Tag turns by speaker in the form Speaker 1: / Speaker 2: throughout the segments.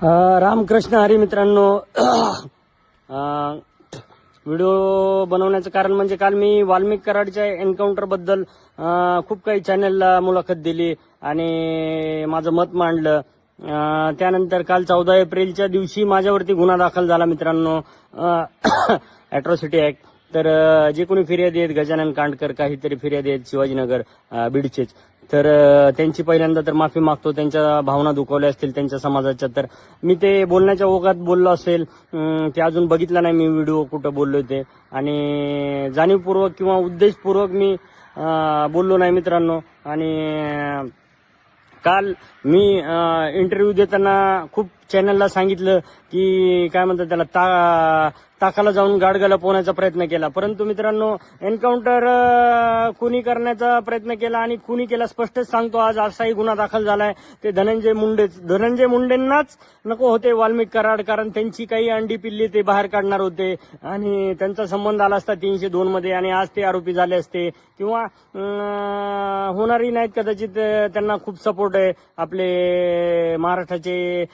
Speaker 1: रामकृष्ण हरी मित्रांनो. व्हिडिओ बनवण्याचं कारण म्हणजे काल मी वाल्मिक कराडच्या एन्काउंटर बद्दल खूप काही चॅनलला मुलाखत दिली आणि माझं मत मांडलं. त्यानंतर काल 14 एप्रिलच्या दिवशी माझ्यावरती गुन्हा दाखल झाला मित्रांनो, अॅट्रॉसिटी ऍक्ट. तर जे कोणी फिर्यादी आहेत, गजानन कांडकर काहीतरी फिर्यादी आहेत, शिवाजीनगर बीडचेच. तर त्यांची पहिल्यांदा तर माफी मागतो, त्यांच्या भावना दुखावल्या असतील त्यांच्या समाजाच्या. तर मी ते बोलण्याच्या ओघात बोललो असेल, ते अजून बघितला नाही मी व्हिडिओ कुठं बोललोय ते, आणि जाणीवपूर्वक किंवा उद्देशपूर्वक मी बोललो नाही मित्रांनो. आणि काल मी इंटरव्ह्यू देताना खूप चॅनलला सांगितलं की काय म्हणतात त्याला, ताकाला जाऊन गाडगाला पोहण्याचा प्रयत्न केला. परंतु मित्रांनो, एन्काउंटर कुणी करण्याचा प्रयत्न केला आणि कुणी केला स्पष्टच सांगतो. आज असाही गुन्हा दाखल झालाय. ते धनंजय मुंडेंनाच नको होते वाल्मिक कराड, कारण त्यांची काही अंडी पिल्ली ते बाहेर काढणार होते आणि त्यांचा संबंध आला असता 302 मध्ये आणि आज ते आरोपी झाले असते, किंवा होणारही नाहीत कदाचित. त्यांना खूप सपोर्ट आहे, आपले महाराष्ट्राचे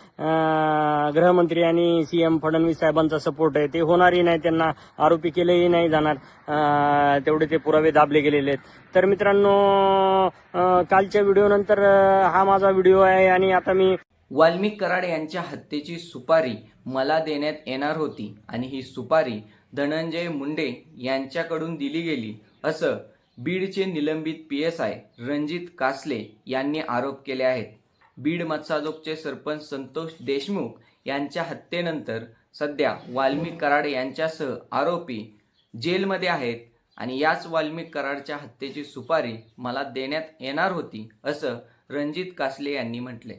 Speaker 1: गृहमंत्री आणि सीएम फडणवीस साहेबांचा सपोर्ट आहे. ते होणारही नाही, त्यांना आरोपी केलेही नाही जाणार, तेवढे ते पुरावे दाबले गेलेले आहेत. तर मित्रांनो, कालच्या व्हिडिओ नंतर हा माझा व्हिडिओ आहे आणि आता मी
Speaker 2: वाल्मिक कराड यांच्या हत्येची सुपारी मला देण्यात येणार होती आणि ही सुपारी धनंजय मुंडे यांच्याकडून दिली गेली, असं बीडचे निलंबित PSI रणजित कासले यांनी आरोप केले आहेत. बीड मत्साजोगचे सरपंच संतोष देशमुख यांच्या हत्येनंतर सध्या वाल्मिक कराड यांच्यासह आरोपी जेलमध्ये आहेत आणि याच वाल्मिक कराडच्या हत्येची सुपारी मला देण्यात येणार होती, असं रणजित कासले यांनी म्हटले.